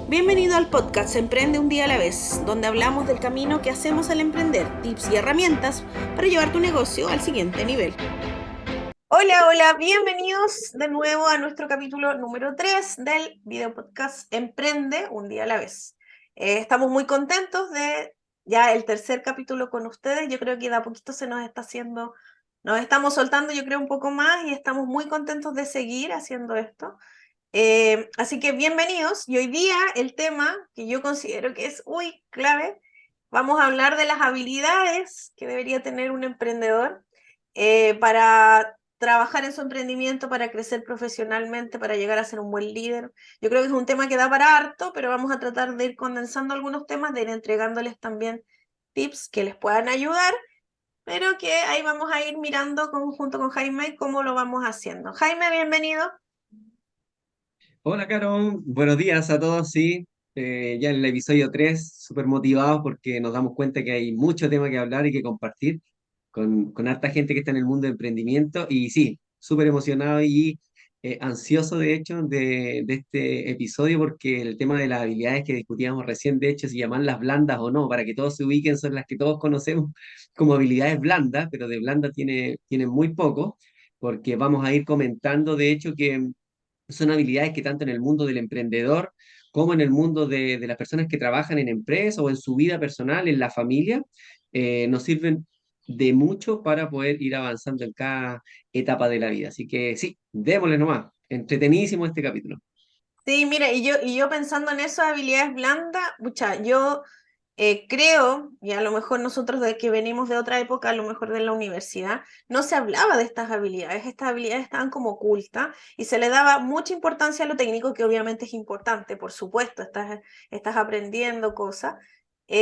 Bienvenido al podcast Emprende un día a la vez, donde hablamos del camino que hacemos al emprender, tips y herramientas para llevar tu negocio al siguiente nivel. Hola, hola, bienvenidos de nuevo a nuestro capítulo número 3 del video podcast Emprende un día a la vez. Estamos muy contentos de ya el tercer capítulo con ustedes. Yo creo que de a poquito se nos está haciendo, nos estamos soltando yo creo un poco más y estamos muy contentos de seguir haciendo esto. Así que bienvenidos, y hoy día el tema que yo considero que es clave, vamos a hablar de las habilidades que debería tener un emprendedor para trabajar en su emprendimiento, para crecer profesionalmente, para llegar a ser un buen líder. Yo creo que es un tema que da para harto, pero vamos a tratar de ir condensando algunos temas, de ir entregándoles también tips que les puedan ayudar, pero que ahí vamos a ir mirando junto con Jaime cómo lo vamos haciendo. Jaime, bienvenido. Hola, Caro. Buenos días a todos. Sí, ya en el episodio 3 súper motivados porque nos damos cuenta que hay mucho tema que hablar y que compartir con harta gente que está en el mundo de emprendimiento. Y sí, súper emocionado y ansioso, de hecho, de este episodio porque el tema de las habilidades que discutíamos recién, de hecho, si llamarlas blandas o no, para que todos se ubiquen, son las que todos conocemos como habilidades blandas, pero de blanda tiene muy poco, porque vamos a ir comentando, de hecho, que son habilidades que tanto en el mundo del emprendedor como en el mundo de las personas que trabajan en empresa o en su vida personal, en la familia, nos sirven de mucho para poder ir avanzando en cada etapa de la vida. Así que sí, démosle nomás. Entretenidísimo este capítulo. Sí, mira, y yo pensando en esas habilidades blandas, pucha, yo creo, y a lo mejor nosotros de que venimos de otra época, a lo mejor de la universidad, no se hablaba de estas habilidades estaban como ocultas y se le daba mucha importancia a lo técnico, que obviamente es importante, por supuesto, estás aprendiendo cosas.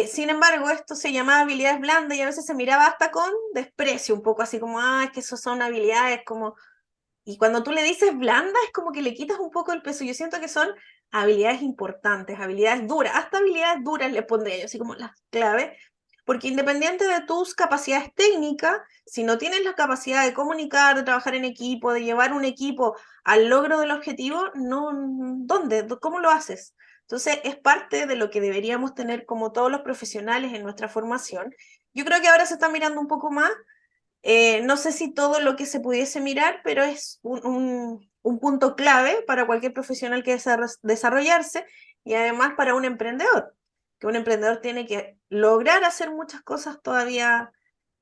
Sin embargo, esto se llamaba habilidades blandas y a veces se miraba hasta con desprecio, un poco así como, ah, es que eso son habilidades como y cuando tú le dices blanda, es como que le quitas un poco el peso. Yo siento que son habilidades importantes, habilidades duras, hasta habilidades duras le pondría yo, así como las claves, porque independiente de tus capacidades técnicas, si no tienes la capacidad de comunicar, de trabajar en equipo, de llevar un equipo al logro del objetivo, no, ¿dónde? ¿Cómo lo haces? Entonces, es parte de lo que deberíamos tener como todos los profesionales en nuestra formación. Yo creo que ahora se está mirando un poco más, no sé si todo lo que se pudiese mirar, pero es un punto clave para cualquier profesional que desea desarrollarse y además para un emprendedor, que un emprendedor tiene que lograr hacer muchas cosas todavía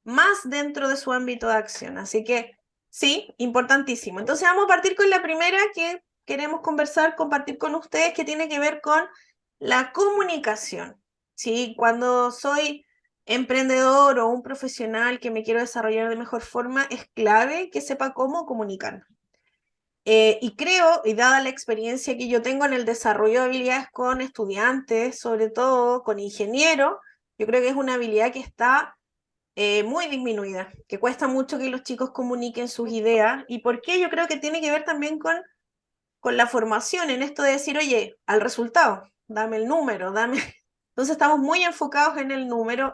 más dentro de su ámbito de acción. Así que sí, importantísimo. Entonces vamos a partir con la primera que queremos conversar, compartir con ustedes, que tiene que ver con la comunicación. ¿Sí? Cuando soy emprendedor o un profesional que me quiero desarrollar de mejor forma, es clave que sepa cómo comunicar. Y creo, y dada la experiencia que yo tengo en el desarrollo de habilidades con estudiantes, sobre todo con ingenieros, yo creo que es una habilidad que está muy disminuida, que cuesta mucho que los chicos comuniquen sus ideas. ¿Y por qué? Yo creo que tiene que ver también con la formación, en esto de decir, oye, al resultado, dame el número, dame... Entonces estamos muy enfocados en el número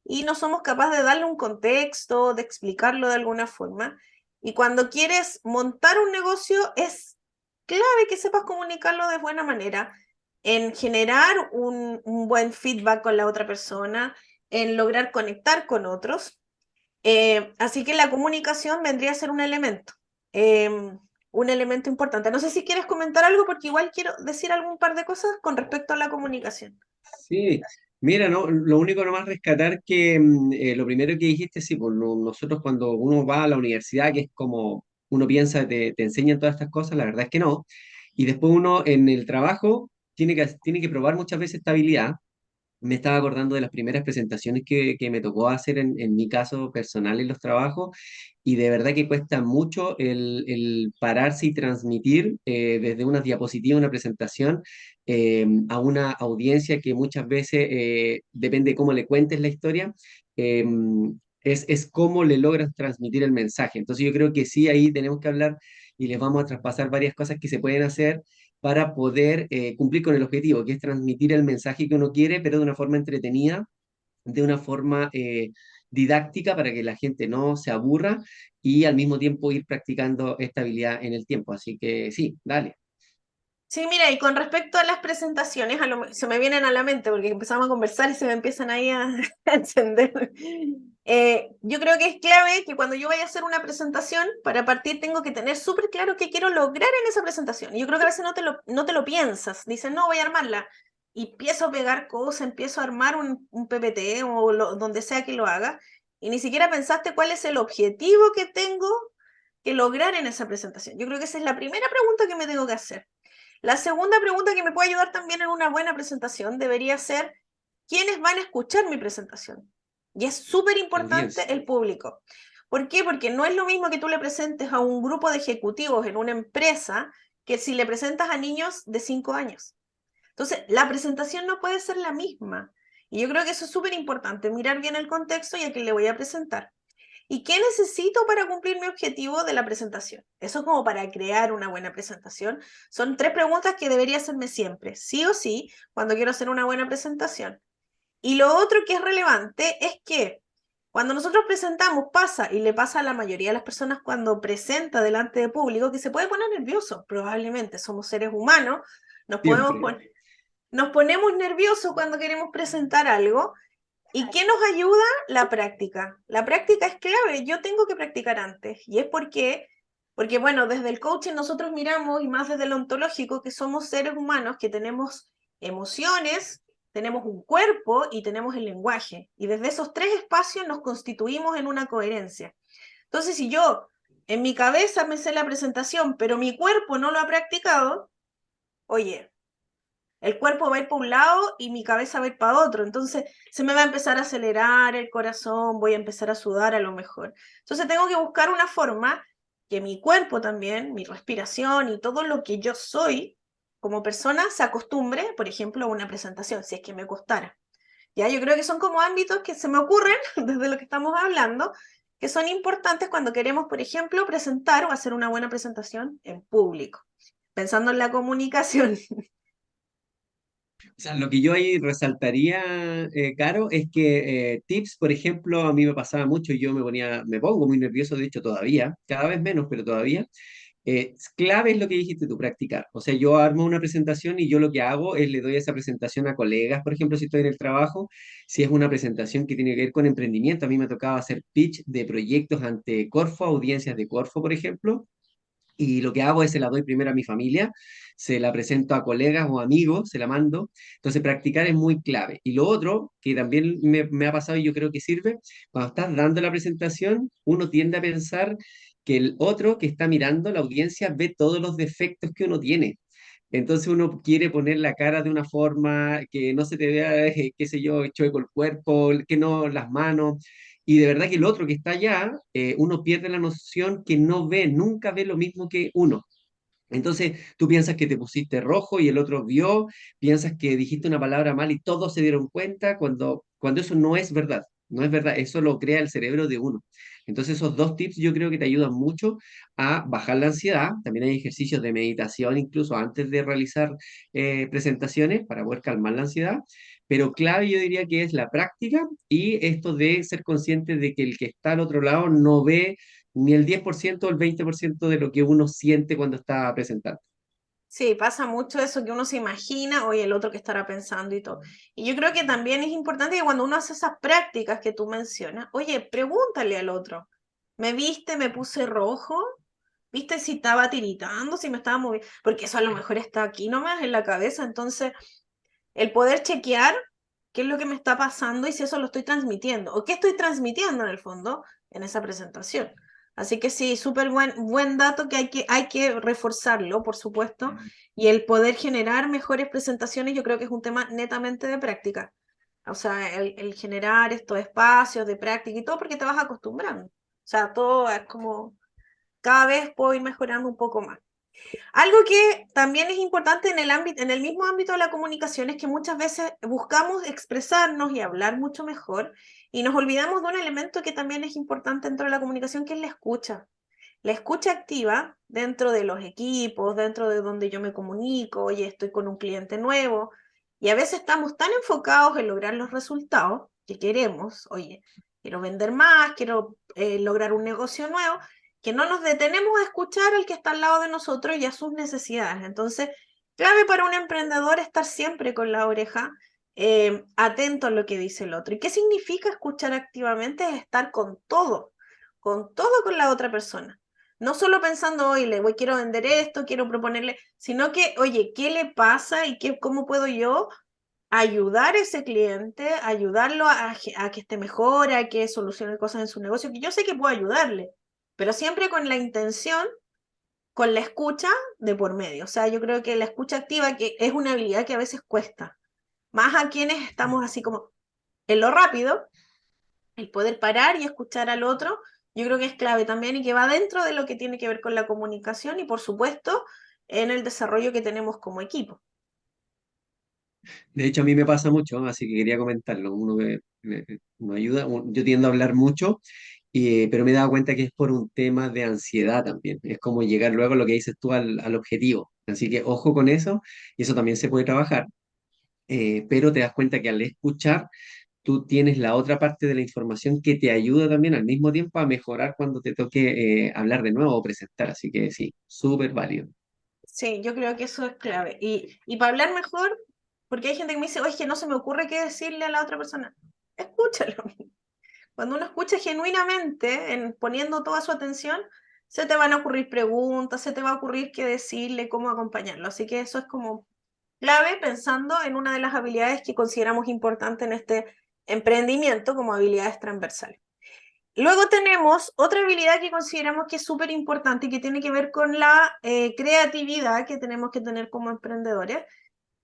y no somos capaces de darle un contexto, de explicarlo de alguna forma. Y cuando quieres montar un negocio, es clave que sepas comunicarlo de buena manera, en generar un buen feedback con la otra persona, en lograr conectar con otros. Así que la comunicación vendría a ser un elemento importante. No sé si quieres comentar algo, porque igual quiero decir algún par de cosas con respecto a la comunicación. Sí, mira, no, lo único nomás rescatar que lo primero que dijiste, sí, pues nosotros cuando uno va a la universidad, que es como uno piensa, te enseñan todas estas cosas, la verdad es que no. Y después uno en el trabajo tiene que probar muchas veces esta habilidad. Me estaba acordando de las primeras presentaciones que me tocó hacer en mi caso personal en los trabajos y de verdad que cuesta mucho el pararse y transmitir desde una diapositiva, una presentación a una audiencia que muchas veces, depende de cómo le cuentes la historia, eh, es cómo le logras transmitir el mensaje. Entonces yo creo que sí, ahí tenemos que hablar y les vamos a traspasar varias cosas que se pueden hacer para poder cumplir con el objetivo, que es transmitir el mensaje que uno quiere, pero de una forma entretenida, de una forma didáctica para que la gente no se aburra y al mismo tiempo ir practicando esta habilidad en el tiempo. Así que sí, dale. Sí, mira, y con respecto a las presentaciones, se me vienen a la mente porque empezamos a conversar y se me empiezan ahí a, a encender. Yo creo que es clave que cuando yo vaya a hacer una presentación, para partir tengo que tener súper claro qué quiero lograr en esa presentación. Y yo creo que a veces no te lo piensas, dices, no, voy a armarla. Y empiezo a pegar cosas, empiezo a armar un PPT o donde sea que lo haga, y ni siquiera pensaste cuál es el objetivo que tengo que lograr en esa presentación. Yo creo que esa es la primera pregunta que me tengo que hacer. La segunda pregunta que me puede ayudar también en una buena presentación debería ser, ¿quiénes van a escuchar mi presentación? Y es súper La importante audiencia. el público. ¿Por qué? Porque no es lo mismo que tú le presentes a un grupo de ejecutivos en una empresa que si le presentas a niños de 5 años. Entonces, la presentación no puede ser la misma. Y yo creo que eso es súper importante, mirar bien el contexto y a quién le voy a presentar. ¿Y qué necesito para cumplir mi objetivo de la presentación? Eso es como para crear una buena presentación. Son 3 preguntas que debería hacerme siempre, sí o sí, cuando quiero hacer una buena presentación. Y lo otro que es relevante es que cuando nosotros presentamos pasa, y le pasa a la mayoría de las personas cuando presenta delante de público, que se puede poner nervioso, probablemente somos seres humanos, nos podemos Siempre. poner, nos ponemos nerviosos cuando queremos presentar algo. ¿Y qué nos ayuda? La práctica. La práctica es clave. Yo tengo que practicar antes. Y es porque bueno, desde el coaching nosotros miramos, y más desde el ontológico, que somos seres humanos que tenemos emociones, tenemos un cuerpo y tenemos el lenguaje. Y desde esos 3 espacios nos constituimos en una coherencia. Entonces, si yo en mi cabeza me sé la presentación, pero mi cuerpo no lo ha practicado, oye, el cuerpo va a ir para un lado y mi cabeza va a ir para otro. Entonces se me va a empezar a acelerar el corazón, voy a empezar a sudar a lo mejor. Entonces tengo que buscar una forma que mi cuerpo también, mi respiración y todo lo que yo soy como persona se acostumbre, por ejemplo, a una presentación, si es que me costara. Ya, yo creo que son como ámbitos que se me ocurren desde lo que estamos hablando, que son importantes cuando queremos, por ejemplo, presentar o hacer una buena presentación en público, pensando en la comunicación. O sea, lo que yo ahí resaltaría, Caro, es que tips, por ejemplo, a mí me pasaba mucho y yo me pongo muy nervioso, de hecho todavía, cada vez menos, pero todavía. Clave es lo que dijiste tú, practicar. O sea, yo armo una presentación y yo lo que hago es le doy esa presentación a colegas, por ejemplo, si estoy en el trabajo, si es una presentación que tiene que ver con emprendimiento, a mí me tocaba hacer pitch de proyectos ante Corfo, audiencias de Corfo, por ejemplo, y lo que hago es se la doy primero a mi familia, se la presento a colegas o amigos, se la mando. Entonces, practicar es muy clave. Y lo otro, que también me ha pasado y yo creo que sirve, cuando estás dando la presentación, uno tiende a pensar que el otro que está mirando, la audiencia, ve todos los defectos que uno tiene. Entonces uno quiere poner la cara de una forma que no se te vea, qué sé yo, chueco el cuerpo, que no las manos. Y de verdad que el otro que está allá, uno pierde la noción que no ve, nunca ve lo mismo que uno. Entonces tú piensas que te pusiste rojo y el otro vio, piensas que dijiste una palabra mal y todos se dieron cuenta cuando eso no es verdad. No es verdad, eso lo crea el cerebro de uno. Entonces esos 2 tips yo creo que te ayudan mucho a bajar la ansiedad. También hay ejercicios de meditación incluso antes de realizar presentaciones para poder calmar la ansiedad. Pero clave yo diría que es la práctica y esto de ser consciente de que el que está al otro lado no ve ni el 10% o el 20% de lo que uno siente cuando está presentando. Sí, pasa mucho eso que uno se imagina, oye, el otro que estará pensando y todo. Y yo creo que también es importante que cuando uno hace esas prácticas que tú mencionas, oye, pregúntale al otro, ¿me viste, me puse rojo? ¿Viste si estaba tiritando, si me estaba moviendo? Porque eso a lo mejor está aquí nomás en la cabeza. Entonces, el poder chequear qué es lo que me está pasando y si eso lo estoy transmitiendo, o qué estoy transmitiendo en el fondo en esa presentación. Así que sí, súper buen dato que hay que reforzarlo, por supuesto, y el poder generar mejores presentaciones yo creo que es un tema netamente de práctica. O sea, el generar estos espacios de práctica y todo porque te vas acostumbrando. O sea, todo es como, cada vez puedo ir mejorando un poco más. Algo que también es importante en el ámbito, en el mismo ámbito de la comunicación es que muchas veces buscamos expresarnos y hablar mucho mejor y nos olvidamos de un elemento que también es importante dentro de la comunicación, que es la escucha. La escucha activa dentro de los equipos, dentro de donde yo me comunico, oye, estoy con un cliente nuevo, y a veces estamos tan enfocados en lograr los resultados que queremos, oye, quiero vender más, quiero lograr un negocio nuevo, que no nos detenemos a escuchar al que está al lado de nosotros y a sus necesidades. Entonces, Clave para un emprendedor estar siempre con la oreja atento a lo que dice el otro. ¿Y qué significa escuchar activamente? Es estar con todo con la otra persona. No solo pensando, oye, quiero vender esto, quiero proponerle, sino que, oye, ¿qué le pasa y cómo puedo yo ayudar a ese cliente, ayudarlo a que esté mejor, a que solucione cosas en su negocio, que yo sé que puedo ayudarle, pero siempre con la intención, con la escucha de por medio. O sea, yo creo que la escucha activa, que es una habilidad que a veces cuesta, más a quienes estamos así como en lo rápido, el poder parar y escuchar al otro, yo creo que es clave también y que va dentro de lo que tiene que ver con la comunicación y por supuesto en el desarrollo que tenemos como equipo. De hecho, a mí me pasa mucho, así que quería comentarlo. Uno que me ayuda, yo tiendo a hablar mucho, pero me he dado cuenta que es por un tema de ansiedad también. Es como llegar luego a lo que dices tú al objetivo. Así que ojo con eso, y eso también se puede trabajar, pero te das cuenta que al escuchar, tú tienes la otra parte de la información que te ayuda también al mismo tiempo a mejorar cuando te toque hablar de nuevo o presentar. Así que sí, súper válido. Sí, yo creo que eso es clave. Y para hablar mejor, porque hay gente que me dice, oye, es que no se me ocurre qué decirle a la otra persona. Escúchalo. Cuando uno escucha genuinamente, poniendo toda su atención, se te van a ocurrir preguntas, se te va a ocurrir qué decirle, cómo acompañarlo. Así que eso es como clave pensando en una de las habilidades que consideramos importantes en este emprendimiento como habilidades transversales. Luego tenemos otra habilidad que consideramos que es súper importante y que tiene que ver con la creatividad que tenemos que tener como emprendedores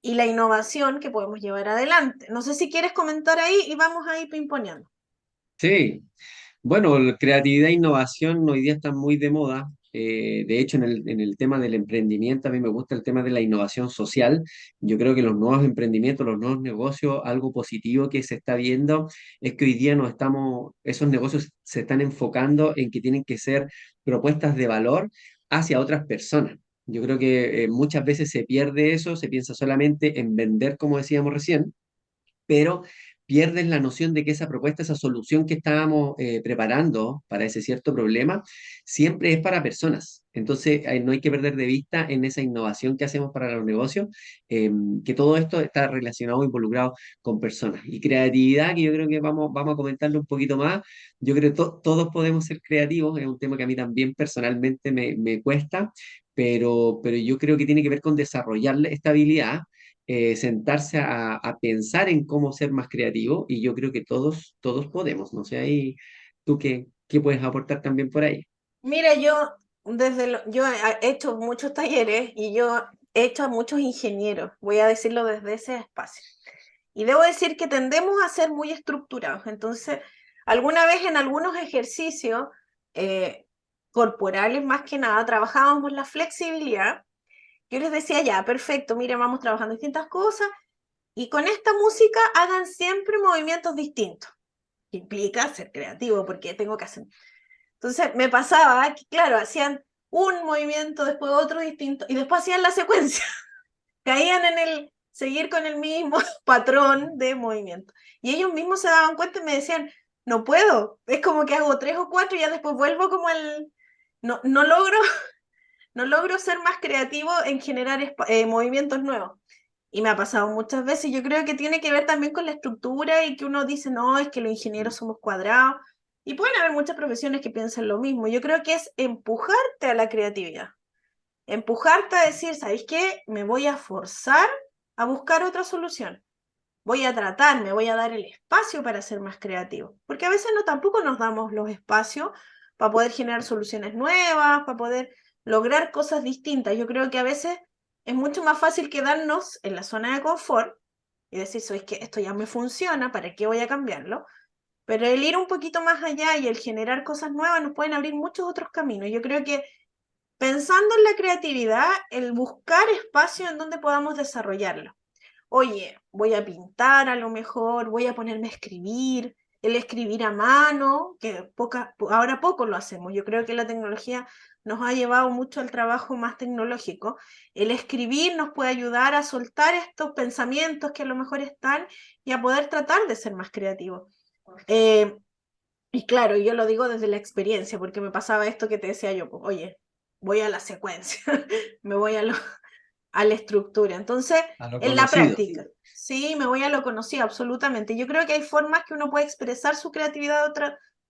y la innovación que podemos llevar adelante. No sé si quieres comentar ahí y vamos a ir pimponeando. Sí, bueno, creatividad e innovación hoy día están muy de moda. De hecho, en el tema del emprendimiento, a mí me gusta el tema de la innovación social. Yo creo que los nuevos emprendimientos, los nuevos negocios, algo positivo que se está viendo es que hoy día no estamos, esos negocios se están enfocando en que tienen que ser propuestas de valor hacia otras personas. Yo creo que muchas veces se pierde eso, se piensa solamente en vender, como decíamos recién, pero pierden la noción de que esa propuesta, esa solución que estábamos preparando para ese cierto problema, siempre es para personas. Entonces, no hay que perder de vista en esa innovación que hacemos para los negocios, que todo esto está relacionado, involucrado con personas. Y creatividad, que yo creo que vamos a comentarlo un poquito más, yo creo que todos podemos ser creativos, es un tema que a mí también personalmente me cuesta, pero yo creo que tiene que ver con desarrollar esta habilidad, sentarse a pensar en cómo ser más creativo y yo creo que todos podemos, no sé, ahí tú qué puedes aportar también por ahí. Mira, yo he hecho muchos talleres y yo he hecho a muchos ingenieros, voy a decirlo desde ese espacio. Y debo decir que tendemos a ser muy estructurados. Entonces, alguna vez en algunos ejercicios eh, corporales, más que nada, trabajábamos la flexibilidad. Yo les decía, ya, perfecto, miren, vamos trabajando distintas cosas y con esta música hagan siempre movimientos distintos. Que implica ser creativo porque tengo que hacer. Entonces me pasaba que, claro, hacían un movimiento, después otro distinto y después hacían la secuencia. Caían en el seguir con el mismo patrón de movimiento. Y ellos mismos se daban cuenta y me decían, no puedo, es como que hago tres o cuatro y ya después vuelvo como el... No, no logro ser más creativo en generar movimientos nuevos. Y me ha pasado muchas veces, yo creo que tiene que ver también con la estructura y que uno dice, no, es que los ingenieros somos cuadrados. Y pueden haber muchas profesiones que piensan lo mismo. Yo creo que es empujarte a la creatividad, empujarte a decir, ¿sabéis qué? Me voy a forzar a buscar otra solución. Voy a tratar, me voy a dar el espacio para ser más creativo. Porque a veces no tampoco nos damos los espacios para poder generar soluciones nuevas, para poder lograr cosas distintas. Yo creo que a veces es mucho más fácil quedarnos en la zona de confort y decir, ¿sabéis qué? Esto ya me funciona, ¿para qué voy a cambiarlo? Pero el ir un poquito más allá y el generar cosas nuevas nos pueden abrir muchos otros caminos. Yo creo que pensando en la creatividad, el buscar espacio en donde podamos desarrollarlo. Oye, voy a pintar a lo mejor, voy a ponerme a escribir, el escribir a mano, que ahora poco lo hacemos. Yo creo que la tecnología nos ha llevado mucho al trabajo más tecnológico. El escribir nos puede ayudar a soltar estos pensamientos que a lo mejor están y a poder tratar de ser más creativos. Eh, y claro, yo lo digo desde la experiencia, porque me pasaba esto que te decía yo, pues, oye, voy a la secuencia, me voy a lo, a la estructura. Entonces, a lo en la conocido. práctica, sí, me voy a lo conocido, absolutamente. Yo creo que hay formas que uno puede expresar su creatividad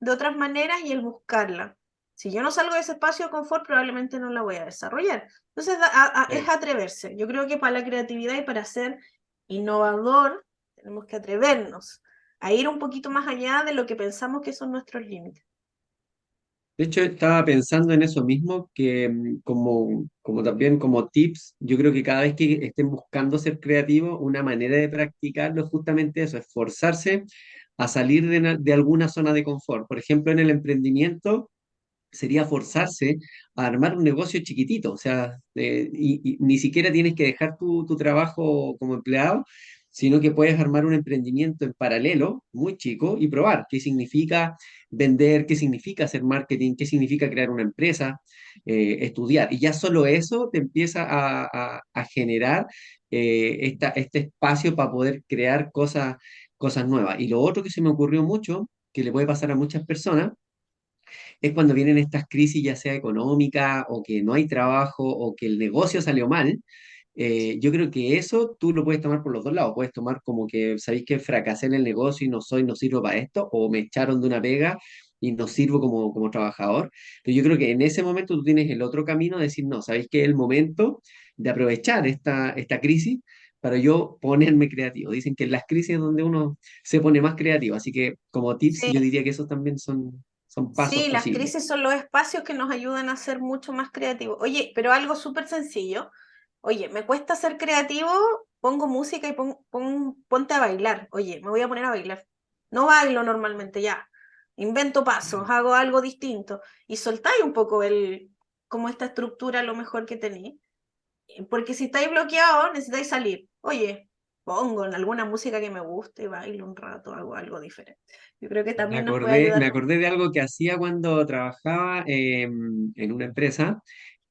de otras maneras y el buscarla. Si yo no salgo de ese espacio de confort, probablemente no la voy a desarrollar. Entonces, es Sí. atreverse. Yo creo que para la creatividad y para ser innovador, tenemos que atrevernos a ir un poquito más allá de lo que pensamos que son nuestros límites. De hecho, estaba pensando en eso mismo, que como también como tips, yo creo que cada vez que estén buscando ser creativos, una manera de practicarlo es justamente eso, esforzarse a salir de alguna zona de confort. Por ejemplo, en el emprendimiento sería forzarse a armar un negocio chiquitito, o sea, y ni siquiera tienes que dejar tu trabajo como empleado, sino que puedes armar un emprendimiento en paralelo, muy chico, y probar qué significa vender, qué significa hacer marketing, qué significa crear una empresa, estudiar. Y ya solo eso te empieza a generar este espacio para poder crear cosas nuevas. Y lo otro que se me ocurrió mucho, que le puede pasar a muchas personas, es cuando vienen estas crisis, ya sea económica o que no hay trabajo o que el negocio salió mal. Yo creo que eso tú lo puedes tomar por los dos lados. Puedes tomar como que sabéis que fracasé en el negocio y no sirvo para esto, o me echaron de una pega y no sirvo como trabajador. Pero yo creo que en ese momento tú tienes el otro camino de decir, no, sabéis que es el momento de aprovechar esta crisis para yo ponerme creativo. Dicen que en las crisis es donde uno se pone más creativo. Así que como tips, Sí, yo diría que esos también son pasos sí, las posibles. crisis son los espacios que nos ayudan a ser mucho más creativos. Oye, pero algo súper sencillo. Oye, me cuesta ser creativo, pongo música y ponte a bailar. Oye, me voy a poner a bailar. No bailo normalmente ya. Invento pasos, hago algo distinto. Y soltáis un poco como esta estructura a lo mejor que tenéis. Porque si estáis bloqueados, necesitáis salir. Oye, pongo en alguna música que me guste, bailo un rato, hago algo diferente. Yo creo que Me también nos puede acordé, me ayudar con acordé de algo que hacía cuando trabajaba en una empresa.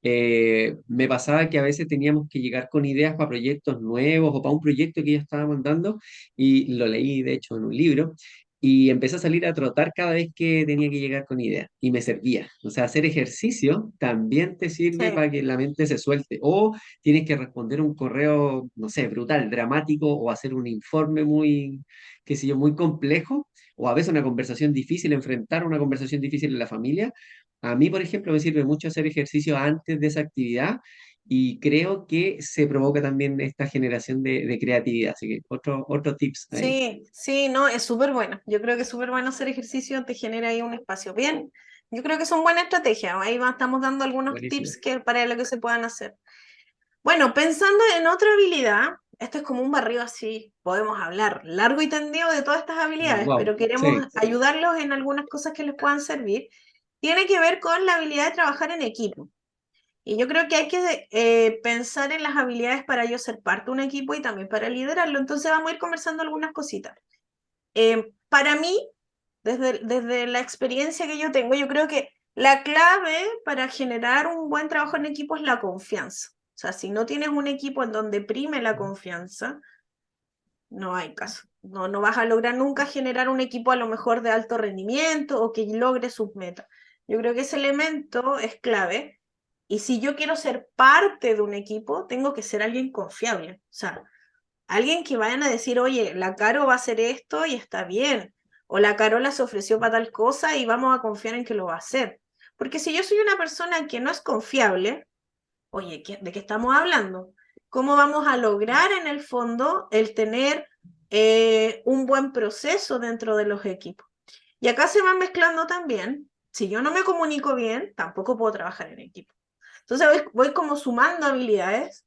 Me pasaba que a veces teníamos que llegar con ideas para proyectos nuevos o para un proyecto que yo estaba mandando y lo leí de hecho en un libro y empecé a salir a trotar cada vez que tenía que llegar con ideas y me servía. O sea, hacer ejercicio también te sirve Sí, para que la mente se suelte o tienes que responder un correo, no sé, brutal, dramático o hacer un informe muy, qué sé yo, muy complejo o a veces una conversación difícil, enfrentar una conversación difícil en la familia. A mí, por ejemplo, me sirve mucho hacer ejercicio antes de esa actividad y creo que se provoca también esta generación de creatividad. Así que otro tips ahí. sí, sí, no, es súper bueno. Yo creo que es súper bueno hacer ejercicio, te genera ahí un espacio. Bien, yo creo que son buenas estrategias. Estamos dando algunos Buenísimo. tips para lo que se puedan hacer. Bueno, pensando en otra habilidad, esto es como un barrido así, podemos hablar largo y tendido de todas estas habilidades, Wow. pero queremos Sí. ayudarlos en algunas cosas que les puedan servir. Tiene que ver con la habilidad de trabajar en equipo. Y yo creo que hay que pensar en las habilidades para yo ser parte de un equipo y también para liderarlo. Entonces vamos a ir conversando algunas cositas. Para mí, desde la experiencia que yo tengo, yo creo que la clave para generar un buen trabajo en equipo es la confianza. O sea, si no tienes un equipo en donde prime la confianza, no hay caso. No, no vas a lograr nunca generar un equipo a lo mejor de alto rendimiento o que logre sus metas. Yo creo que ese elemento es clave. Y si yo quiero ser parte de un equipo, tengo que ser alguien confiable. O sea, alguien que vayan a decir, oye, la Caro va a hacer esto y está bien. O la Carola se ofreció para tal cosa y vamos a confiar en que lo va a hacer. Porque si yo soy una persona que no es confiable, oye, ¿de qué estamos hablando? ¿Cómo vamos a lograr en el fondo el tener un buen proceso dentro de los equipos? Y acá se van mezclando también, si yo no me comunico bien, tampoco puedo trabajar en equipo. Entonces voy como sumando habilidades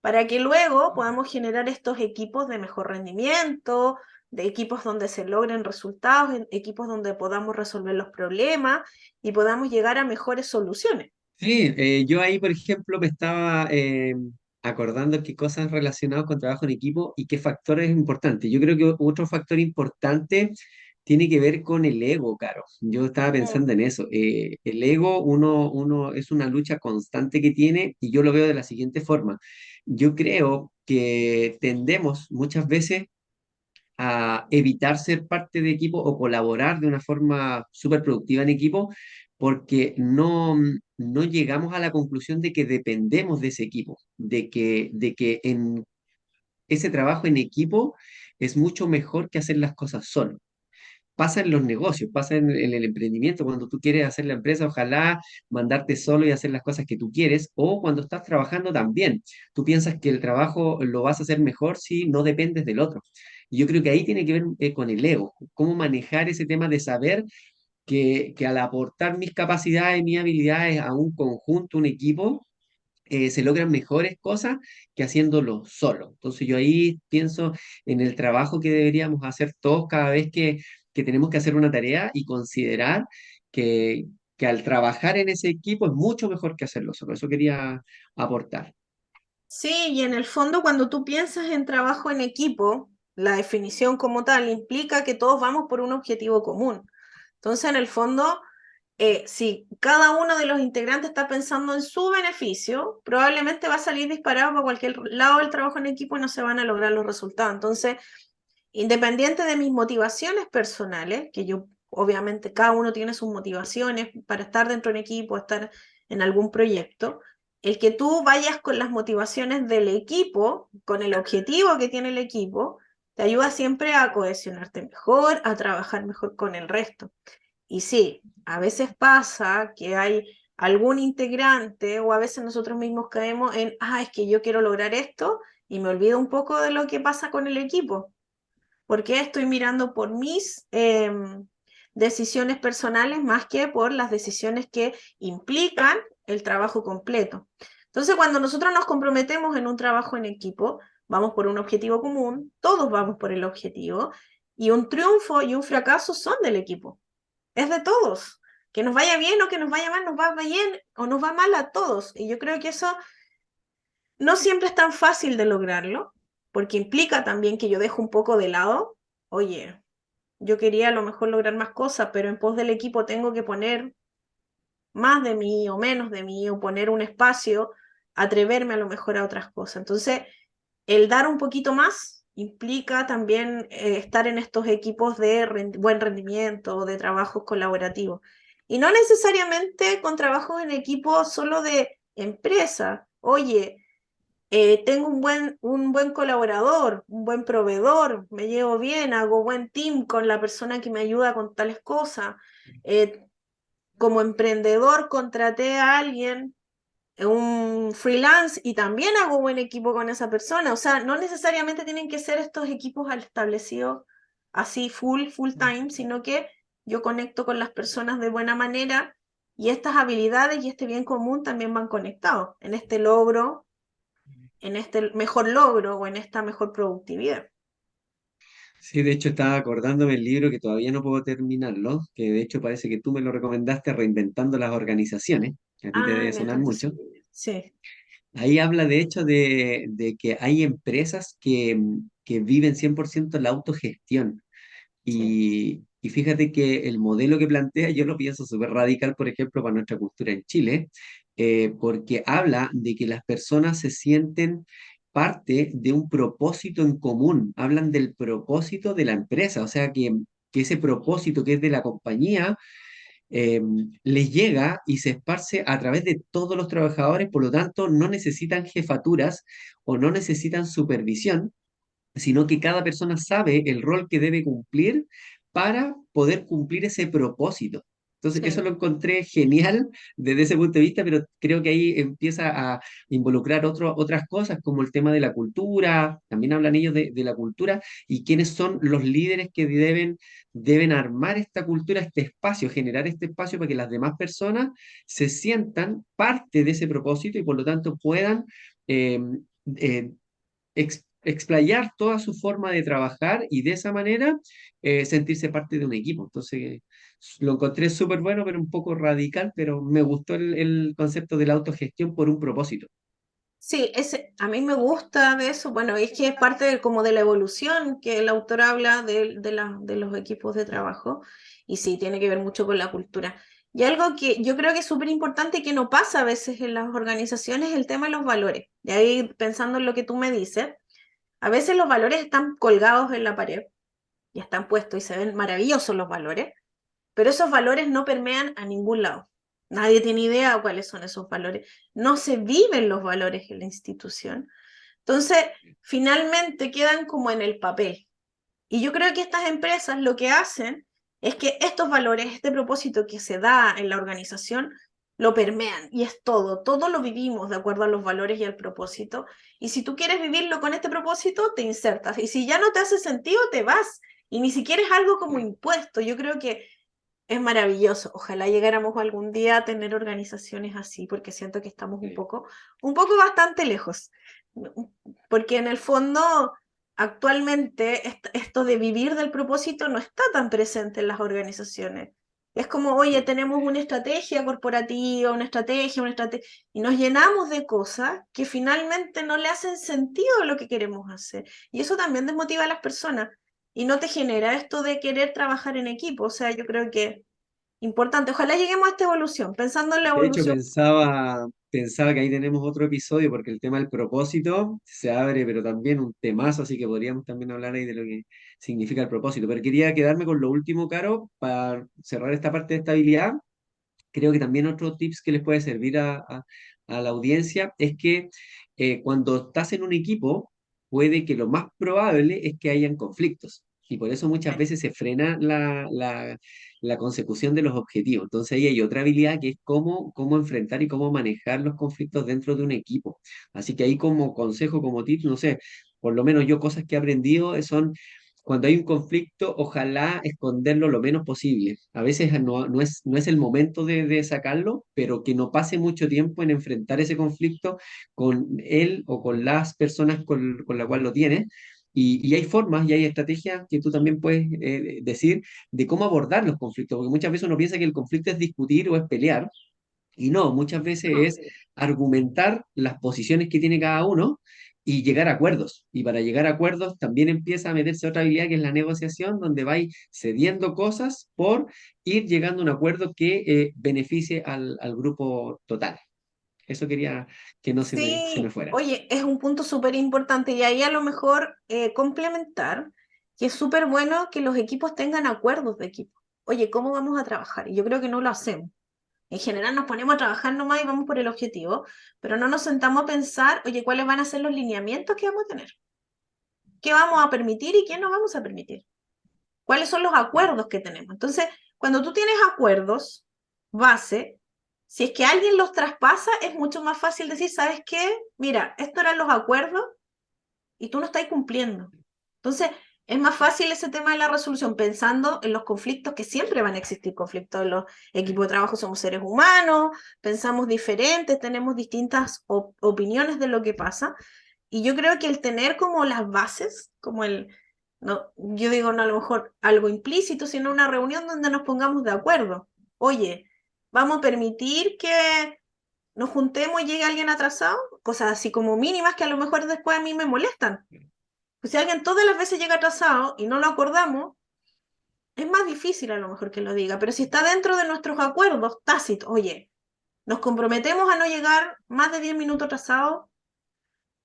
para que luego podamos generar estos equipos de mejor rendimiento, de equipos donde se logren resultados, equipos donde podamos resolver los problemas y podamos llegar a mejores soluciones. Sí, yo ahí, por ejemplo, me estaba acordando qué cosas relacionadas con trabajo en equipo y qué factores importantes. Yo creo que otro factor importante tiene que ver con el ego, Caro. Yo estaba Mm, pensando en eso. El ego, uno es una lucha constante que tiene y yo lo veo de la siguiente forma. Yo creo que tendemos muchas veces a evitar ser parte de equipo o colaborar de una forma súper productiva en equipo porque no llegamos a la conclusión de que dependemos de ese equipo, de que en ese trabajo en equipo es mucho mejor que hacer las cosas solo. Pasa en los negocios, pasa en el emprendimiento, cuando tú quieres hacer la empresa, ojalá mandarte solo y hacer las cosas que tú quieres, o cuando estás trabajando también. Tú piensas que el trabajo lo vas a hacer mejor si no dependes del otro. Y yo creo que ahí tiene que ver con el ego, cómo manejar ese tema de saber que al aportar mis capacidades, mis habilidades a un conjunto, un equipo, se logran mejores cosas que haciéndolo solo. Entonces yo ahí pienso en el trabajo que deberíamos hacer todos cada vez que tenemos que hacer una tarea y considerar que, que al trabajar en ese equipo es mucho mejor que hacerlo solo. Eso quería aportar. Sí, y en el fondo cuando tú piensas en trabajo en equipo, la definición como tal implica que todos vamos por un objetivo común. Entonces, en el fondo, si cada uno de los integrantes está pensando en su beneficio, probablemente va a salir disparado para cualquier lado del trabajo en equipo y no se van a lograr los resultados. Entonces, independiente de mis motivaciones personales, que yo obviamente cada uno tiene sus motivaciones para estar dentro de un equipo, estar en algún proyecto, el que tú vayas con las motivaciones del equipo, con el objetivo que tiene el equipo, te ayuda siempre a cohesionarte mejor, a trabajar mejor con el resto. Y sí, a veces pasa que hay algún integrante o a veces nosotros mismos caemos en, es que yo quiero lograr esto y me olvido un poco de lo que pasa con el equipo, porque estoy mirando por mis decisiones personales más que por las decisiones que implican el trabajo completo. Entonces, cuando nosotros nos comprometemos en un trabajo en equipo, vamos por un objetivo común, todos vamos por el objetivo, y un triunfo y un fracaso son del equipo, es de todos. Que nos vaya bien o que nos vaya mal, nos va bien o nos va mal a todos. Y yo creo que eso no siempre es tan fácil de lograrlo, porque implica también que yo dejo un poco de lado, oye, yo quería a lo mejor lograr más cosas, pero en pos del equipo tengo que poner más de mí o menos de mí, o poner un espacio, atreverme a lo mejor a otras cosas. Entonces, el dar un poquito más implica también estar en estos equipos de buen rendimiento, de trabajos colaborativos. Y no necesariamente con trabajos en equipo solo de empresa. Oye, tengo un buen colaborador, un buen proveedor, me llevo bien, hago buen team con la persona que me ayuda con tales cosas. Eh, Como emprendedor contraté a alguien, un freelance, y también hago buen equipo con esa persona. O sea, no necesariamente tienen que ser estos equipos establecidos así full time, sino que yo conecto con las personas de buena manera y estas habilidades y este bien común también van conectados en este logro, en este mejor logro o en esta mejor productividad. Sí, de hecho estaba acordándome el libro que todavía no puedo terminarlo, que de hecho parece que tú me lo recomendaste, Reinventando las Organizaciones, que a ti te debe Me sonar encanta ese mucho. libro. Sí, Ahí habla de hecho de que hay empresas que viven 100% la autogestión. sí, Y fíjate que el modelo que plantea yo lo pienso súper radical, por ejemplo, para nuestra cultura en Chile, porque habla de que las personas se sienten parte de un propósito en común, hablan del propósito de la empresa, o sea que ese propósito que es de la compañía eh, les llega y se esparce a través de todos los trabajadores, por lo tanto no necesitan jefaturas o no necesitan supervisión, sino que cada persona sabe el rol que debe cumplir para poder cumplir ese propósito. Entonces, eso sí. lo encontré genial desde ese punto de vista, pero creo que ahí empieza a involucrar otras cosas, como el tema de la cultura, también hablan ellos de la cultura, y quiénes son los líderes que deben armar esta cultura, este espacio, generar este espacio para que las demás personas se sientan parte de ese propósito y por lo tanto puedan eh, eh, explayar toda su forma de trabajar y de esa manera sentirse parte de un equipo. Entonces, lo encontré súper bueno, pero un poco radical, pero me gustó el concepto de la autogestión por un propósito. Sí, a mí me gusta de eso. Bueno, es que es parte como de la evolución que el autor habla de los equipos de trabajo. Y sí, tiene que ver mucho con la cultura. Y algo que yo creo que es súper importante y que no pasa a veces en las organizaciones es el tema de los valores. Y ahí pensando en lo que tú me dices, a veces los valores están colgados en la pared y están puestos y se ven maravillosos los valores, pero esos valores no permean a ningún lado. Nadie tiene idea de cuáles son esos valores. No se viven los valores en la institución. Entonces, finalmente quedan como en el papel. Y yo creo que estas empresas lo que hacen es que estos valores, este propósito que se da en la organización, lo permean y es todo lo vivimos de acuerdo a los valores y al propósito. Y si tú quieres vivirlo con este propósito, te insertas. Y si ya no te hace sentido, te vas. Y ni siquiera es algo como impuesto. Yo creo que es maravilloso. Ojalá llegáramos algún día a tener organizaciones así, porque siento que estamos Sí. un poco bastante lejos. Porque en el fondo, actualmente, esto de vivir del propósito no está tan presente en las organizaciones. Es como, oye, tenemos una estrategia, y nos llenamos de cosas que finalmente no le hacen sentido a lo que queremos hacer. Y eso también desmotiva a las personas y no te genera esto de querer trabajar en equipo. O sea, yo creo que importante. Ojalá lleguemos a esta evolución, pensando en la De hecho, evolución. pensaba que ahí tenemos otro episodio porque el tema del propósito se abre, pero también un temazo, así que podríamos también hablar ahí de lo que significa el propósito. Pero quería quedarme con lo último, Caro, para cerrar esta parte de estabilidad. Creo que también otro tips que les puede servir a la audiencia es que cuando estás en un equipo, puede que lo más probable es que hayan conflictos. Y por eso muchas veces se frena la consecución de los objetivos. Entonces ahí hay otra habilidad que es cómo enfrentar y cómo manejar los conflictos dentro de un equipo. Así que ahí como consejo, como tip, no sé, por lo menos yo cosas que he aprendido son cuando hay un conflicto, ojalá esconderlo lo menos posible. A veces no es el momento de sacarlo, pero que no pase mucho tiempo en enfrentar ese conflicto con él o con las personas con la cual lo tienes. Y hay formas y hay estrategias que tú también puedes decir de cómo abordar los conflictos, porque muchas veces uno piensa que el conflicto es discutir o es pelear, y no, muchas veces es argumentar las posiciones que tiene cada uno y llegar a acuerdos. Y para llegar a acuerdos también empieza a meterse otra habilidad que es la negociación, donde vais cediendo cosas por ir llegando a un acuerdo que beneficie al grupo total. Eso quería que no se me Sí, fuera. oye, es un punto súper importante y ahí a lo mejor complementar que es súper bueno que los equipos tengan acuerdos de equipo. Oye, ¿cómo vamos a trabajar? Y yo creo que no lo hacemos. En general nos ponemos a trabajar nomás y vamos por el objetivo, pero no nos sentamos a pensar, oye, ¿cuáles van a ser los lineamientos que vamos a tener? ¿Qué vamos a permitir y qué no vamos a permitir? ¿Cuáles son los acuerdos que tenemos? Entonces, cuando tú tienes acuerdos base, si es que alguien los traspasa, es mucho más fácil decir, ¿sabes qué? Mira, estos eran los acuerdos y tú no estás cumpliendo. Entonces, es más fácil ese tema de la resolución pensando en los conflictos, que siempre van a existir conflictos en los equipos de trabajo, somos seres humanos, pensamos diferentes, tenemos distintas opiniones de lo que pasa, y yo creo que el tener como las bases, como no, yo digo no a lo mejor algo implícito, sino una reunión donde nos pongamos de acuerdo. Oye, vamos a permitir que nos juntemos y llegue alguien atrasado, cosas así como mínimas que a lo mejor después a mí me molestan. Pues si alguien todas las veces llega atrasado y no lo acordamos, es más difícil a lo mejor que lo diga, pero si está dentro de nuestros acuerdos tácitos, oye, nos comprometemos a no llegar más de 10 minutos atrasados,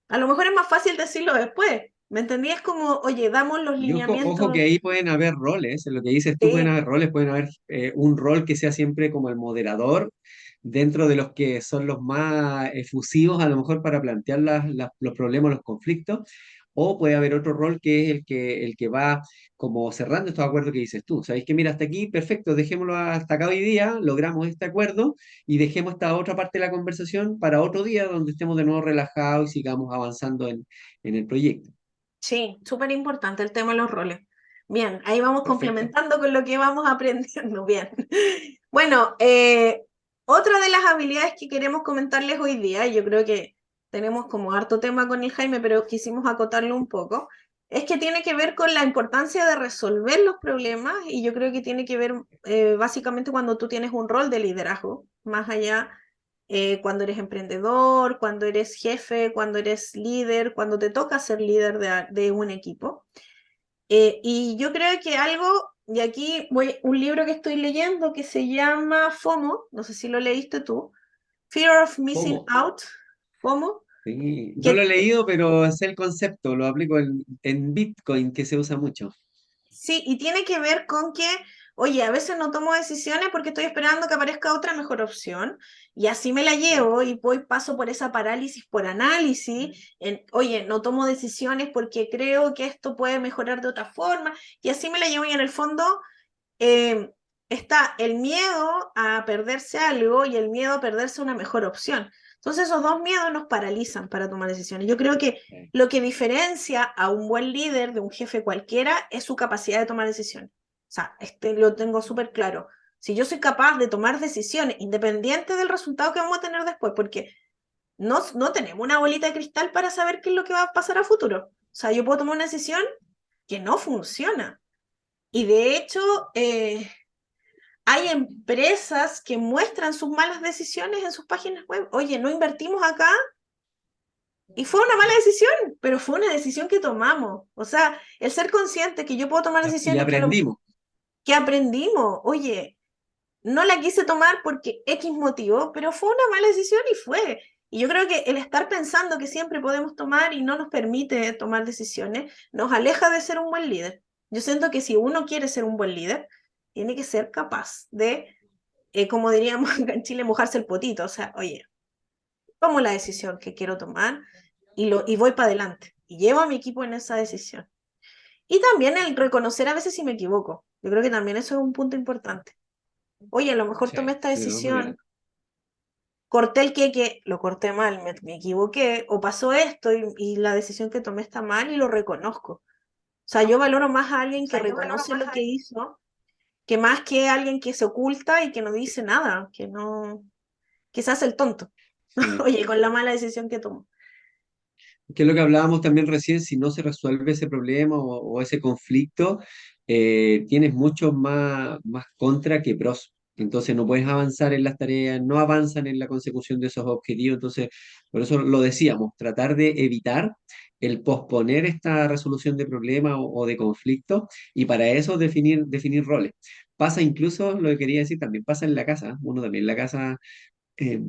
a lo mejor es más fácil decirlo después. ¿Me entendí? Es como, oye, damos los Y ojo que lineamientos. ahí pueden haber roles, en lo que dices tú pueden Sí, haber roles, pueden haber un rol que sea siempre como el moderador, dentro de los que son los más efusivos a lo mejor para plantear los problemas, los conflictos, o puede haber otro rol que es el que va como cerrando estos acuerdos que dices tú. Sabéis que mira, hasta aquí, perfecto, dejémoslo hasta acá hoy día, logramos este acuerdo y dejemos esta otra parte de la conversación para otro día donde estemos de nuevo relajados y sigamos avanzando en el proyecto. sí, súper importante el tema de los roles. Bien, ahí vamos Perfecto. complementando con lo que vamos aprendiendo. Bien. Bueno, otra de las habilidades que queremos comentarles hoy día, y yo creo que tenemos como harto tema con el Jaime, pero quisimos acotarlo un poco, es que tiene que ver con la importancia de resolver los problemas y yo creo que tiene que ver básicamente cuando tú tienes un rol de liderazgo, más allá cuando eres emprendedor, cuando eres jefe, cuando eres líder, cuando te toca ser líder de un equipo. Y yo creo que algo, y aquí voy, un libro que estoy leyendo que se llama FOMO, no sé si lo leíste tú, Fear of Missing ¿Cómo? Out, FOMO, Sí, no lo he que leído, pero sé el concepto, lo aplico en Bitcoin, que se usa mucho. Sí, y tiene que ver con que, oye, a veces no tomo decisiones porque estoy esperando que aparezca otra mejor opción, y así me la llevo y voy, paso por esa parálisis por análisis, oye, no tomo decisiones porque creo que esto puede mejorar de otra forma, y así me la llevo y en el fondo eh, está el miedo a perderse algo y el miedo a perderse una mejor opción. Entonces esos dos miedos nos paralizan para tomar decisiones. Yo creo que Sí. lo que diferencia a un buen líder de un jefe cualquiera es su capacidad de tomar decisiones. O sea, lo tengo súper claro. Si yo soy capaz de tomar decisiones independientes del resultado que vamos a tener después, porque no tenemos una bolita de cristal para saber qué es lo que va a pasar a futuro. O sea, yo puedo tomar una decisión que no funciona. Y de hecho, hay empresas que muestran sus malas decisiones en sus páginas web. Oye, no invertimos acá y fue una mala decisión, pero fue una decisión que tomamos. O sea, el ser consciente que yo puedo tomar Y decisiones aprendimos. que aprendimos. Oye, no la quise tomar porque X motivo, pero fue una mala decisión y fue. Y yo creo que el estar pensando que siempre podemos tomar y no nos permite tomar decisiones, nos aleja de ser un buen líder. Yo siento que si uno quiere ser un buen líder, tiene que ser capaz de como diríamos en Chile, mojarse el potito. O sea, oye, tomo la decisión que quiero tomar y voy para adelante. Y llevo a mi equipo en esa decisión. Y también el reconocer a veces si me equivoco. Yo creo que también eso es un punto importante. Oye, a lo mejor Sí, tomé esta sí, de todas maneras. decisión, corté el queque, lo corté mal, me equivoqué, o pasó esto y la decisión que tomé está mal y lo reconozco. O sea, yo valoro más a alguien que reconoce lo que hizo que más que alguien que se oculta y que no dice nada, que se hace el tonto. Sí. Oye, con la mala decisión que tomó. Que es lo que hablábamos también recién, si no se resuelve ese problema o ese conflicto, tienes mucho más contra que pros. Entonces no puedes avanzar en las tareas, no avanzan en la consecución de esos objetivos. Entonces, por eso lo decíamos, tratar de evitar el posponer esta resolución de problemas o de conflictos y para eso definir roles. Pasa incluso, lo que quería decir, también pasa en la casa. Uno también en la casa eh,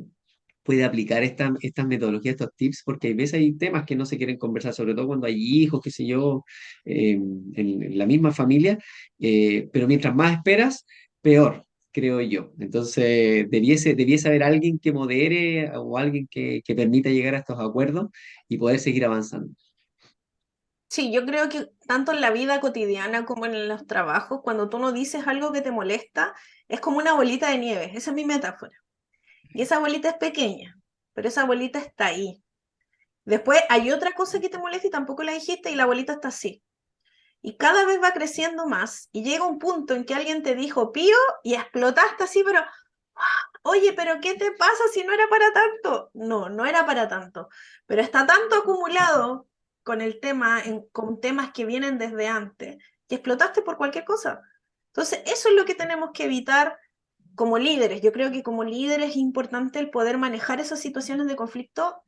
puede aplicar estas metodologías, estos tips, porque hay veces hay temas que no se quieren conversar, sobre todo cuando hay hijos, qué sé yo, en la misma familia, pero mientras más esperas, peor, creo yo. Entonces, debiese haber alguien que modere o alguien que permita llegar a estos acuerdos y poder seguir avanzando. Sí, yo creo que tanto en la vida cotidiana como en los trabajos, cuando tú no dices algo que te molesta, es como una bolita de nieve. Esa es mi metáfora. Y esa bolita es pequeña, pero esa bolita está ahí. Después hay otra cosa que te molesta y tampoco la dijiste y la bolita está así. Y cada vez va creciendo más y llega un punto en que alguien te dijo pío y explotaste así, pero oye, pero ¿qué te pasa si no era para tanto? No, no era para tanto, pero está tanto acumulado con el tema, con temas que vienen desde antes, que explotaste por cualquier cosa. Entonces, eso es lo que tenemos que evitar como líderes. Yo creo que como líderes es importante el poder manejar esas situaciones de conflicto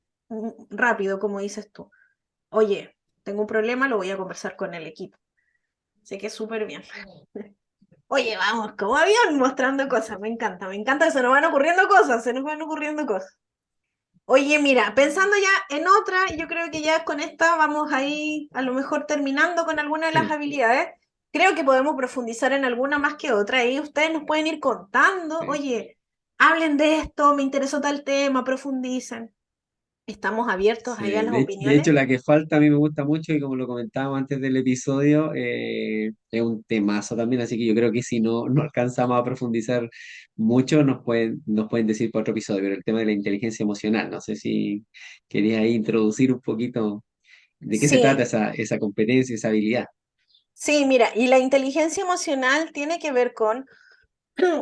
rápido, como dices tú. Oye, tengo un problema, lo voy a conversar con el equipo. Sé que es súper bien. Oye, vamos, como avión mostrando cosas, me encanta que se nos van ocurriendo cosas, se nos van ocurriendo cosas. Oye, mira, pensando ya en otra, yo creo que ya con esta vamos a ir a lo mejor terminando con alguna de las Sí, habilidades. Creo que podemos profundizar en alguna más que otra y ustedes nos pueden ir contando, sí. oye, hablen de esto, me interesó tal tema, profundicen. Estamos abiertos ahí a Sí, las de opiniones. hecho, la que falta a mí me gusta mucho y como lo comentábamos antes del episodio, es un temazo también, así que yo creo que si no alcanzamos a profundizar mucho, nos pueden decir para otro episodio, pero el tema de la inteligencia emocional, no sé si querías ahí introducir un poquito de qué se trata Sí, esa competencia, esa habilidad. sí, mira, y la inteligencia emocional tiene que ver con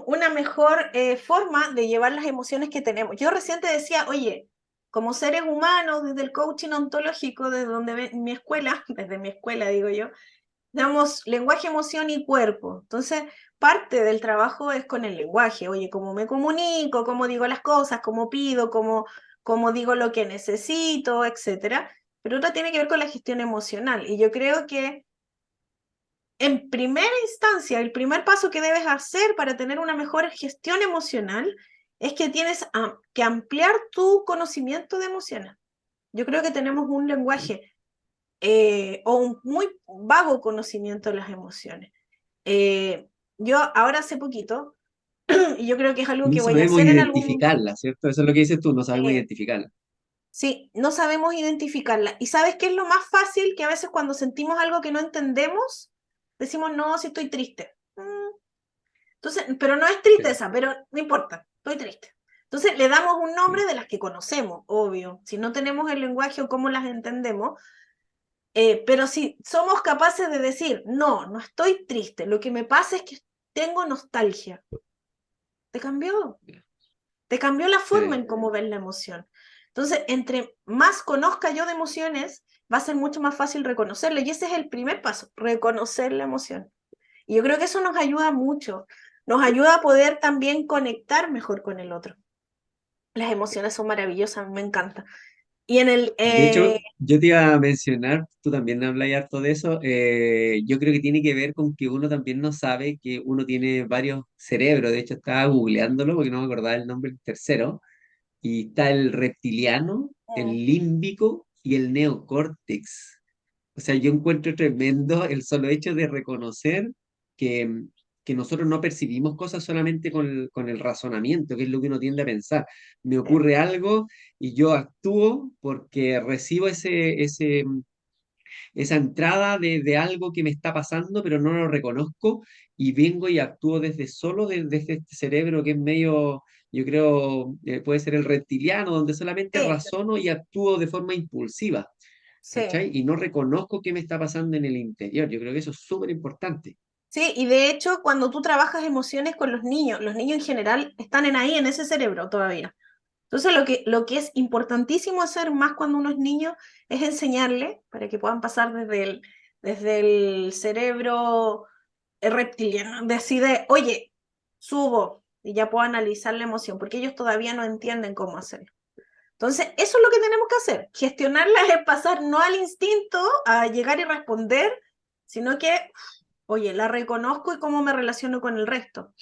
una mejor forma de llevar las emociones que tenemos. Yo recién te decía, oye, como seres humanos, desde el coaching ontológico, desde donde mi escuela, desde mi escuela digo yo, damos lenguaje, emoción y cuerpo. Entonces, parte del trabajo es con el lenguaje, oye, cómo me comunico, cómo digo las cosas, cómo pido, cómo digo lo que necesito, etcétera. Pero otra tiene que ver con la gestión emocional. Y yo creo que en primera instancia, el primer paso que debes hacer para tener una mejor gestión emocional es que tienes que ampliar tu conocimiento de emociones. Yo creo que tenemos un lenguaje o un muy vago conocimiento de las emociones. Yo ahora hace poquito, y yo creo que es algo No que voy a sabemos hacer en algún... identificarla, ¿cierto? Eso es lo que dices tú, no sabemos eh, identificarla. sí, no sabemos identificarla. ¿Y sabes qué es lo más fácil? Que a veces cuando sentimos algo que no entendemos, decimos, no, si estoy triste. Entonces, pero no es Sí. tristeza, pero no importa, estoy triste. Entonces le damos un nombre de las que conocemos, obvio. Si no tenemos el lenguaje o cómo las entendemos, pero si somos capaces de decir, no, no estoy triste, lo que me pasa es que tengo nostalgia, te cambió, te cambió la forma Sí. en cómo ves la emoción. Entonces, entre más conozca yo de emociones, va a ser mucho más fácil reconocerla. Y ese es el primer paso, reconocer la emoción. Y yo creo que eso nos ayuda mucho. Nos ayuda a poder también conectar mejor con el otro. Las emociones son maravillosas, me encanta. Y en el... De hecho, yo te iba a mencionar, tú también hablas harto de eso, yo creo que tiene que ver con que uno también no sabe que uno tiene varios cerebros, de hecho estaba googleándolo porque no me acordaba el nombre del tercero, y está el reptiliano, el límbico y el neocórtex. O sea, yo encuentro tremendo el solo hecho de reconocer que, que nosotros no percibimos cosas solamente con el razonamiento, que es lo que uno tiende a pensar. Me ocurre algo y yo actúo porque recibo esa entrada de algo que me está pasando, pero no lo reconozco y vengo y actúo desde este cerebro que es medio, yo creo, puede ser el reptiliano, donde solamente sí, razono y actúo de forma impulsiva. sí. ¿Cachai? Y no reconozco qué me está pasando en el interior. Yo creo que eso es súper importante. Sí, y de hecho, cuando tú trabajas emociones con los niños en general están en ahí, en ese cerebro todavía. Entonces, lo que es importantísimo hacer más cuando uno es niño es enseñarle para que puedan pasar desde el cerebro reptiliano, decide, oye, subo y ya puedo analizar la emoción, porque ellos todavía no entienden cómo hacerlo. Entonces, eso es lo que tenemos que hacer. Gestionarla es pasar no al instinto, a llegar y responder, sino que, oye, la reconozco y cómo me relaciono con el resto.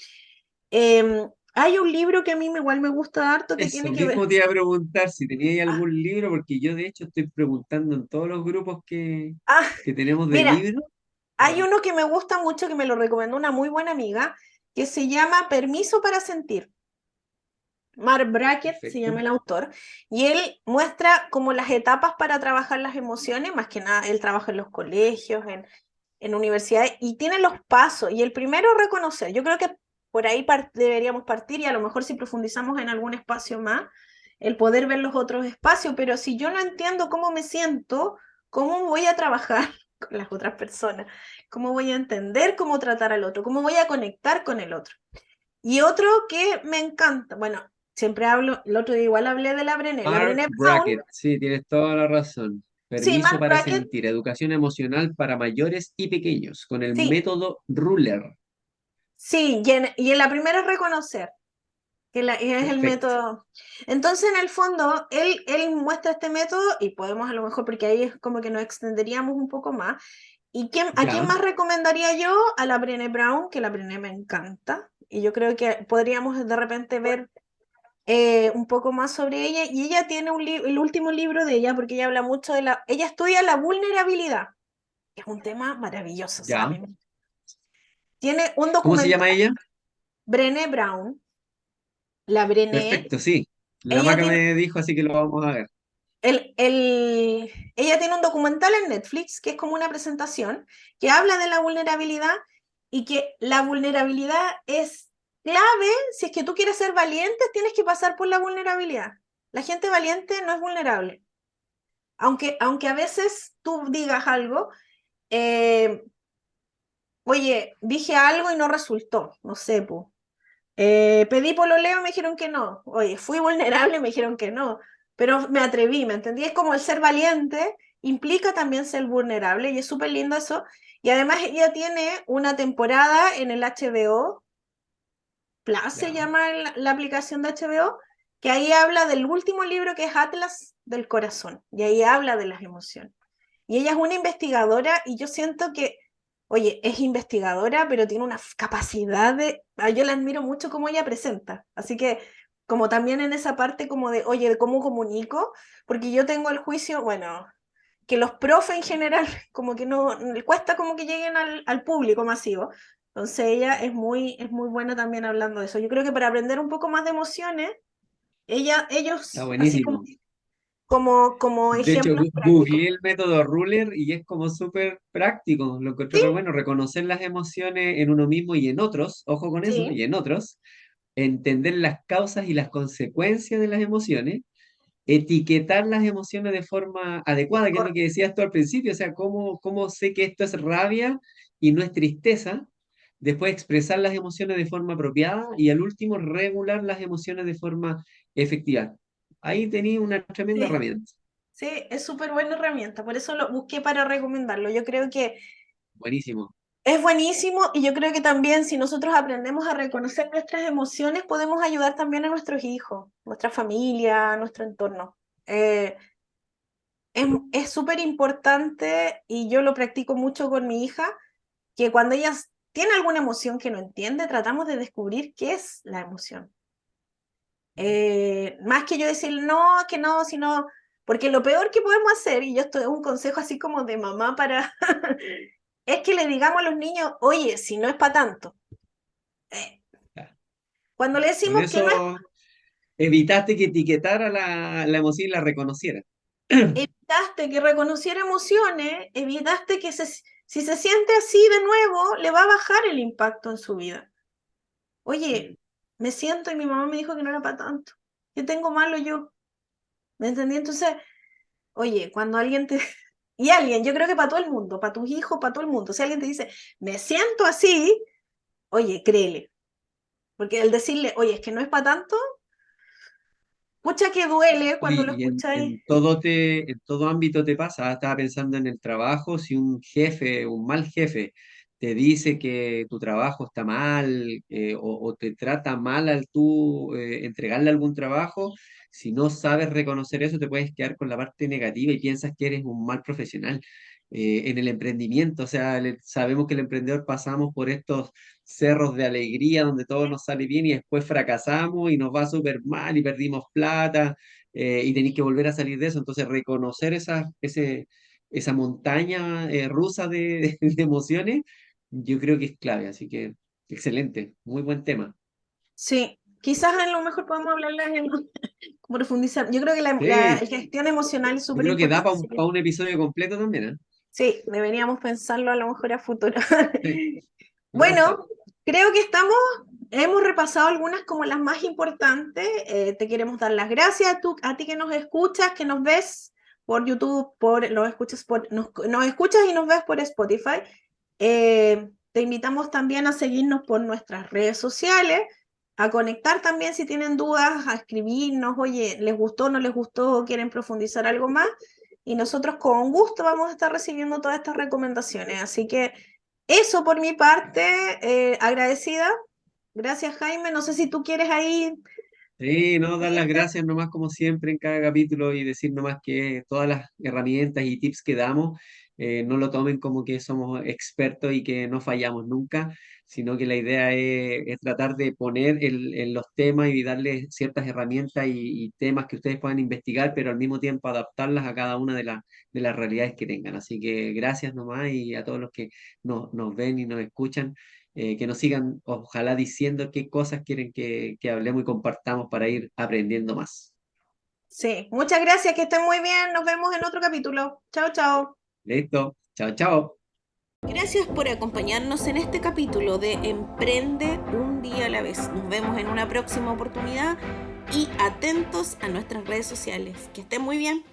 Hay un libro que a mí igual me gusta harto que Eso tiene que ver. mismo te iba a preguntar si teníais Ah, algún libro, porque yo de hecho estoy preguntando en todos los grupos ah, que tenemos de mira, libros. hay uno que me gusta mucho que me lo recomendó una muy buena amiga que se llama Permiso para sentir. Mark Brackett se llama Perfecto. el autor, y él muestra como las etapas para trabajar las emociones, más que nada, él trabaja en los colegios, en universidades, y tiene los pasos, y el primero reconocer, yo creo que por ahí deberíamos partir, y a lo mejor si profundizamos en algún espacio más, el poder ver los otros espacios, pero si yo no entiendo cómo me siento, ¿cómo voy a trabajar con las otras personas? ¿Cómo voy a entender cómo tratar al otro? ¿Cómo voy a conectar con el otro? Y otro que me encanta, bueno, siempre hablo, el otro día igual hablé de la Mark Brené Brown, Brackett, sí, tienes toda la razón. sí, Permiso Mark para Brackett, sentir, educación emocional para mayores y pequeños, con el sí, método Ruler. sí, y en la primera es reconocer, que es el Perfecto. método. Entonces, en el fondo, él muestra este método y podemos a lo mejor, porque ahí es como que nos extenderíamos un poco más. ¿Y a quién Ya, más recomendaría yo? A la Brené Brown, que la Brené me encanta. Y yo creo que podríamos de repente ver un poco más sobre ella. Y ella tiene el último libro de ella, porque ella habla mucho ella estudia la vulnerabilidad. Es un tema maravilloso, o sea, ya. tiene un ¿Cómo se documental, llama ella? Brené Brown, la Brené, Perfecto, sí. La ella Maca tiene, me dijo, así que lo vamos a ver. ella tiene un documental en Netflix que es como una presentación que habla de la vulnerabilidad y que la vulnerabilidad es clave. Si es que tú quieres ser valiente, tienes que pasar por la vulnerabilidad. La gente valiente no es vulnerable. Aunque a veces tú digas algo, eh, oye, dije algo y no resultó, no sé, po. Pedí pololeo, me dijeron que no. Oye, fui vulnerable, me dijeron que no. Pero me atreví, ¿me entendí? Es como el ser valiente, implica también ser vulnerable y es súper lindo eso. Y además ella tiene una temporada en el HBO Plus, se Ya. llama la aplicación de HBO, que ahí habla del último libro que es Atlas del Corazón, y ahí habla de las emociones. Y ella es una investigadora y yo siento que, oye, es investigadora, pero tiene una capacidad yo la admiro mucho como ella presenta. Así que, como también en esa parte como de, oye, de cómo comunico, porque yo tengo el juicio, bueno, que los profes en general, como que no, le cuesta como que lleguen al público masivo. Entonces ella es muy buena también hablando de eso. Yo creo que para aprender un poco más de emociones, Está ellos, así como, buenísimo. como De hecho, ejemplos prácticos. googleé el método Ruler y es como súper práctico. Lo encontré Sí, re bueno, reconocer las emociones en uno mismo y en otros, ojo con eso, sí, y en otros, entender las causas y las consecuencias de las emociones, etiquetar las emociones de forma adecuada, que es lo cor- que decías tú al principio, o sea, cómo sé que esto es rabia y no es tristeza, después expresar las emociones de forma apropiada y al último regular las emociones de forma efectiva. Ahí tenía una tremenda sí, herramienta. sí, es súper buena herramienta, por eso lo busqué para recomendarlo. Yo creo que Buenísimo. es buenísimo y yo creo que también si nosotros aprendemos a reconocer nuestras emociones, podemos ayudar también a nuestros hijos, nuestra familia, nuestro entorno. Eh, es súper importante y yo lo practico mucho con mi hija, que cuando ella tiene alguna emoción que no entiende, tratamos de descubrir qué es la emoción. Más que yo decir, no, que no, sino, porque lo peor que podemos hacer, y yo esto es un consejo así como de mamá para, es que le digamos a los niños, oye, si no es para tanto. Eh, Cuando le Con decimos que no es, eso evitaste que etiquetara la emoción y la reconociera. evitaste que reconociera emociones, evitaste que si se siente así de nuevo, le va a bajar el impacto en su vida. Oye, me siento y mi mamá me dijo que no era para tanto. ¿Qué tengo malo yo? ¿Me entendí? Entonces, oye, cuando alguien te... Y alguien, yo creo que para todo el mundo, para tus hijos, para todo el mundo, si alguien te dice, me siento así, oye, créele. Porque el decirle, oye, es que no es para tanto, pucha que duele cuando lo Y escucháis. en todo ámbito te pasa. Estaba pensando en el trabajo, si un jefe, un mal jefe, te dice que tu trabajo está mal o te trata mal al tú entregarle algún trabajo, si no sabes reconocer eso, te puedes quedar con la parte negativa y piensas que eres un mal profesional. En el emprendimiento, o sea, sabemos que el emprendedor pasamos por estos cerros de alegría donde todo nos sale bien y después fracasamos y nos va súper mal y perdimos plata y tenéis que volver a salir de eso. Entonces, reconocer esa montaña rusa de emociones, yo creo que es clave. Así que, excelente, muy buen tema. Sí, quizás a lo mejor podemos hablarlas en profundizar. Yo creo que la Sí, gestión emocional es yo súper creo que da importante. para Así que un episodio completo también, ¿eh? sí, deberíamos pensarlo a lo mejor a futuro. Sí, me gusta. Bueno, creo que hemos repasado algunas como las más importantes. Te queremos dar las gracias a ti que nos escuchas, que nos ves por YouTube, nos escuchas y nos ves por Spotify. Te invitamos también a seguirnos por nuestras redes sociales, a conectar también si tienen dudas, a escribirnos, oye, ¿les gustó, no les gustó, quieren profundizar algo más? Y nosotros con gusto vamos a estar recibiendo todas estas recomendaciones. Así que eso por mi parte, agradecida. Gracias, Jaime. No sé si tú quieres ahí Sí, no, dar las irte. gracias nomás como siempre en cada capítulo y decir nomás que todas las herramientas y tips que damos no lo tomen como que somos expertos y que no fallamos nunca, sino que la idea es tratar de poner en los temas y darles ciertas herramientas y temas que ustedes puedan investigar, pero al mismo tiempo adaptarlas a cada una de las realidades que tengan. Así que gracias nomás y a todos los que nos ven y nos escuchan que nos sigan, ojalá diciendo qué cosas quieren que hablemos y compartamos para ir aprendiendo más. Sí, muchas gracias, que estén muy bien. Nos vemos en otro capítulo. Chao, chao. Listo, chao, chao. Gracias por acompañarnos en este capítulo de Emprende un día a la vez. Nos vemos en una próxima oportunidad y atentos a nuestras redes sociales. Que estén muy bien.